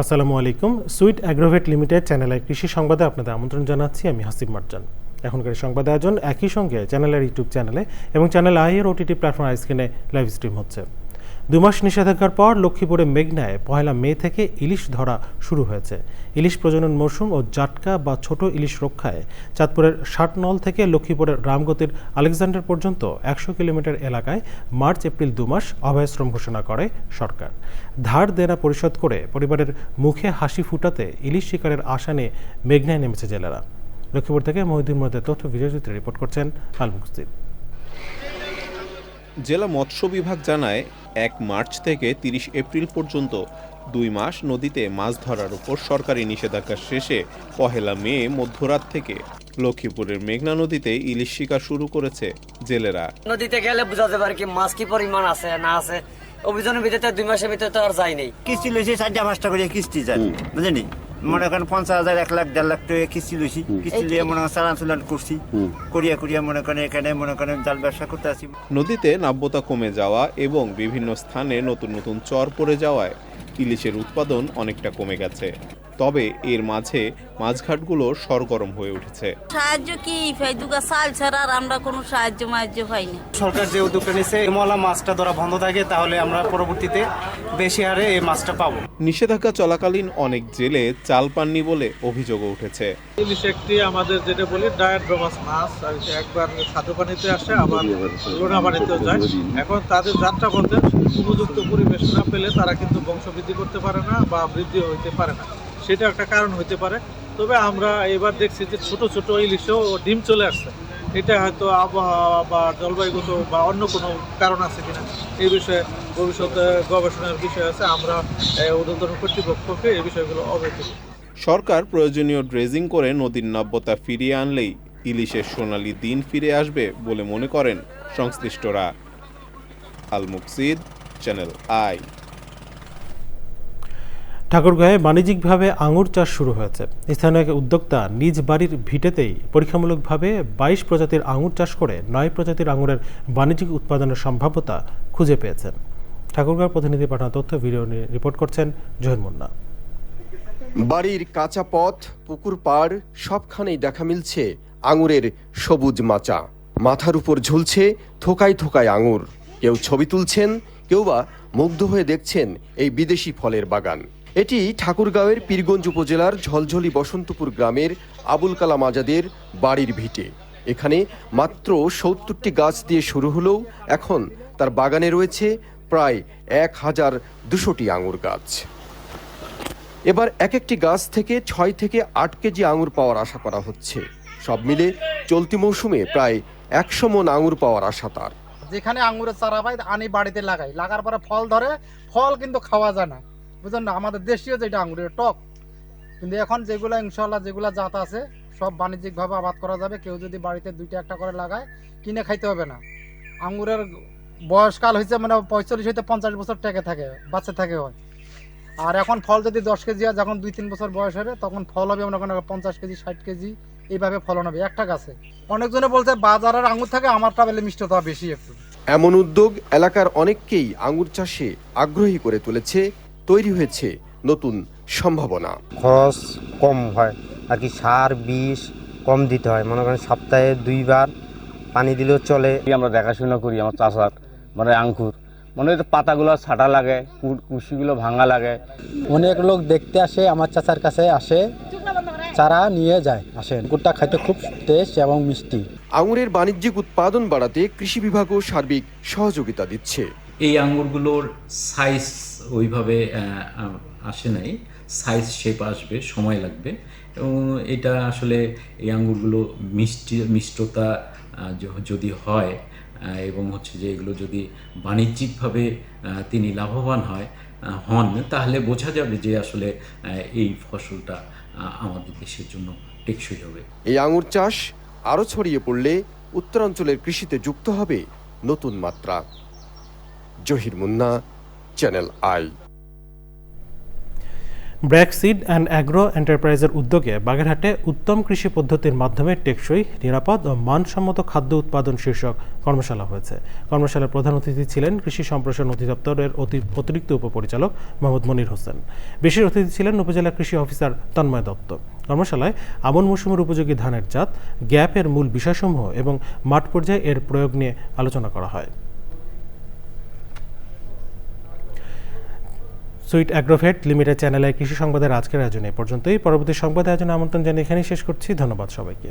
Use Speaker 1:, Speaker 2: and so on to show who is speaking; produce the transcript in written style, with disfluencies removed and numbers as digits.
Speaker 1: আসসালামু আলাইকুম। Sweet Agrovet limited চ্যানেলের কৃষি সংবাদে আপনাদের আমন্ত্রণ জানাচ্ছি। আমি হাসিব মার্জান। এখনকার সংবাদ আয়োজন একই সঙ্গে চ্যানেলের ইউটিউব চ্যানেলে এবং চ্যানেল আই এর ওটিটি প্ল্যাটফর্ম আইস্ক্রিনে লাইভ স্ট্রিম হচ্ছে। 2 মাস নিষেধাজ্ঞার পর লক্ষ্মীপুরে মেঘনায় 1 মে থেকে ইলিশ ধরা শুরু হয়েছে। ইলিশ প্রজনন মৌসুম ও জাটকা বা ছোট ইলিশ রক্ষায় চাঁদপুরের ষাটনল থেকে লক্ষ্মীপুরের রামগতির আলেকজান্ডার পর্যন্ত 100 কিলোমিটার এলাকায় মার্চ এপ্রিল 2 মাস অভয়াশ্রম ঘোষণা করে সরকার। ধার দেনা পরিশোধ করে পরিবারের মুখে হাসি ফুটাতে ইলিশ শিকারের আশা নিয়ে মেঘনায় নেমেছে জেলেরা। লক্ষ্মীপুর থেকে মহিউদ্দিন মধ্যে তথ্য ভিডিওচিত্রে রিপোর্ট করছেন আল মুকসিদ।
Speaker 2: জেলা মৎস্য বিভাগ জানায় 1 মার্চ থেকে 30 এপ্রিল পর্যন্ত 2 মাস নদীতে মাছ ধরার উপর সরকারি নিষেধাজ্ঞা শেষে 1 মে মধ্যরাত থেকে লক্ষ্মীপুরের মেঘনা নদীতে ইলিশ শিকার শুরু করেছে জেলেরা।
Speaker 3: নদীতে গেলে বোঝাতে পারে কি মাছ কি পরিমাণ আছে না আছে। অভিযানের ভিতরে 2 মাসের ভিতরে তো আর যাই নাই।
Speaker 4: কিস্তি লইছি 4-5টা করে কিস্তি যায়, বুঝলি? মনে করেন 50,000, 1 লাখ, 1.5 লাখ টাকা কিস্তি লইছি। কিস্তি লিয়ে মনে করেন চালান করছি, করিয়া মনে করেন এখানে মনে করেন জাল ব্যবসা করতে আসি।
Speaker 2: নদীতে নাব্যতা কমে যাওয়া এবং বিভিন্ন স্থানে নতুন নতুন চর পড়ে যাওয়ায় ইলিশের উৎপাদন অনেকটা কমে গেছে। তবে এর মাঝে মাছঘাটগুলো সরগরম হয়ে উঠেছে।
Speaker 5: সাহায্য কি ফেসবুকে সাল ছাড়া আর আমরা কোনো সাহায্য পাই না।
Speaker 6: সরকার যে উদ্যোগটা নিচ্ছে মলা মাছটা ধরা বন্ধ থাকে, তাহলে আমরা পরবর্তীতে বেশি হারে এই মাছটা পাবো।
Speaker 2: নিষেধাজ্ঞা চলাকালীন অনেক জেলে চাল পাননি বলে অভিযোগও উঠেছে।
Speaker 7: ইলিশ একটি আমাদের যেটা বলি ডায়েট ড্রমাস মাছ, আর একবার সাধু পানিতে আসে আবার লোনা পানিতেও যায়। এখন তাদের যাত্রা পথে উপযুক্ত পরিবেশ না পেলে তারা কিন্তু বংশবৃদ্ধি করতে পারে না বা বৃদ্ধি হইতে পারে না, সেটা একটা কারণ হইতে পারে। তবে আমরা এবার দেখছি যে ছোট ছোট ইলিশেও ডিম চলে আসছে। এটা হয়তো আবহাওয়া বা জলবায়ুগত বা অন্য কোনো কারণ আছে কিনা এই বিষয়ে ভবিষ্যতে গবেষণার বিষয় আছে। আমরা ঊর্ধ্বতন কর্তৃপক্ষকে এই বিষয়গুলো অবহিত করি।
Speaker 2: সরকার প্রয়োজনীয় ড্রেজিং করে নদীর নাব্যতা ফিরিয়ে আনলেই ইলিশের সোনালী দিন ফিরে আসবে বলে মনে করেন সংশ্লিষ্টরা। আল মুকসিদ, চ্যানেল আই।
Speaker 1: ঠাকুরগাঁয়ে বাণিজ্যিকভাবে আঙুর চাষ শুরু হয়েছে। স্থানীয় এক উদ্যোক্তা নিজ বাড়ির ভিটেতেই পরীক্ষামূলকভাবে 22 প্রজাতির আঙুর চাষ করে 9 প্রজাতির আঙুরের বাণিজ্যিক উৎপাদনের সম্ভাব্যতা খুঁজে পেয়েছেন। ঠাকুরগাঁও প্রতিনিধি পাঠানো তথ্য ভিডিও নিয়ে রিপোর্ট করছেন জহির মুন্না।
Speaker 8: বাড়ির কাঁচা পথ, পুকুর পাড় সবখানেই দেখা মিলছে আঙুরের সবুজ মাচা। মাথার উপর ঝুলছে থোকায় থোকায় আঙুর। কেউ ছবি তুলছেন, কেউ বা মুগ্ধ হয়ে দেখছেন এই বিদেশি ফলের বাগান। এটি ঠাকুরগাঁওয়ের পীরগঞ্জ উপজেলার ঝলঝলি বসন্তপুর গ্রামের আবুল কালাম আজাদের বাড়ির ভিটে। এখানে মাত্র 70টি গাছ দিয়ে শুরু হলেও এখন তার বাগানে রয়েছে প্রায় 1200টি আঙুর গাছ। এবার এক একটি গাছ থেকে 6 থেকে 8 কেজি আঙুর পাওয়ার আশা করা হচ্ছে। সব মিলে চলতি মৌসুমে প্রায় 100 মণ আঙুর পাওয়ার আশা তার।
Speaker 9: যেখানে আঙুরের চারা পাই আনি বাড়িতে লাগাই, লাগার পরে ফল ধরে, ফল কিন্তু খাওয়া যায় না, বুঝলেন না? আমাদের দেশীয় যেটা আঙুরের টক, কিন্তু এখন যেগুলো ইনশাল্লাহ যেগুলো জাত আছে সব বাণিজ্যিকভাবে আবাদ করা যাবে। কেউ যদি বাড়িতে 2টা 1টা করে লাগায়, কিনে খাইতে হবে না। আঙুরের বয়সকাল হয়েছে মানে 45 হইতে 50 বছর টেকে থাকে, বাচ্চা থাকে হয়। আর এখন ফল যদি 10 কেজি হয়, যখন 2-3 বছর বয়স হবে তখন ফল হবে মনে করেন 50 কেজি 60 কেজি এইভাবে ফলন হবে একটা গাছে। অনেকজনে বলছে বাজারের আঙুর থেকে আমারটা বেলে মিষ্টতা বেশি একটু।
Speaker 8: এমন উদ্যোগ এলাকার অনেককেই আঙুর চাষে আগ্রহী করে তুলেছে। তৈরি হয়েছে নতুন সম্ভাবনা।
Speaker 10: খরচ কম হয় আর কি, সার বিষ কম দিতে হয়। মনে করেন সপ্তাহে 2 বার পানি দিলেও চলে।
Speaker 11: আমরা দেখাশোনা করি আমার চাষার মানে আঙ্কুর, মানে পাতাগুলো ছাটা লাগে, কুশিগুলো ভাঙা লাগে।
Speaker 12: অনেক লোক দেখতে আসে, আমার চাচার কাছে আসে, চারা নিয়ে যায়, আসেন। আঙ্গুরটা খাইতে খুব টেস্ট এবং মিষ্টি।
Speaker 8: আঙুরের বাণিজ্যিক উৎপাদন বাড়াতে কৃষি বিভাগও সার্বিক সহযোগিতা দিচ্ছে।
Speaker 13: এই আঙ্গুরগুলোর সাইজ ওইভাবে আসে নাই, সাইজ শেপ আসবে, সময় লাগবে। এবং এটা আসলে এই আঙ্গুরগুলো মিষ্টতা যদি হয় এবং হচ্ছে যে এগুলো যদি বাণিজ্যিকভাবে তিনি লাভবান হয়, হন, তাহলে বোঝা যাবে যে আসলে এই ফসলটা আমাদের দেশের জন্য টেকসই হবে।
Speaker 8: এই আঙুর চাষ আরও ছড়িয়ে পড়লে উত্তরাঞ্চলের কৃষিতে যুক্ত হবে নতুন মাত্রা। Zahir Munna, channel I.
Speaker 1: BRAC seed and agro এন্টারপ্রাইজের উদ্যোগে বাগেরহাটে উত্তম কৃষি পদ্ধতির মাধ্যমে টেকসই, নিরাপদ ও মানসম্মত খাদ্য উৎপাদন শীর্ষক কর্মশালা হয়েছে। কর্মশালার প্রধান অতিথি ছিলেন কৃষি সম্প্রসারণ অধিদপ্তরের অতিরিক্ত উপপরিচালক মোহাম্মদ মনির হোসেন। বিশেষ অতিথি ছিলেন উপজেলা কৃষি অফিসার তন্ময় দত্ত। কর্মশালায় আমন মৌসুমের উপযোগী ধানের জাত, গ্যাপের মূল বিষয়সমূহ এবং মাঠ পর্যায়ে এর প্রয়োগ নিয়ে আলোচনা করা হয়। সুইট অ্যাগ্রোভেট লিমিটেড চ্যানেলে কৃষি সংবাদের আজকের আয়োজন এ পর্যন্তই। পরবর্তী সংবাদ আয়োজনে আমন্ত্রণ জানিয়ে এখানেই শেষ করছি। ধন্যবাদ সবাইকে।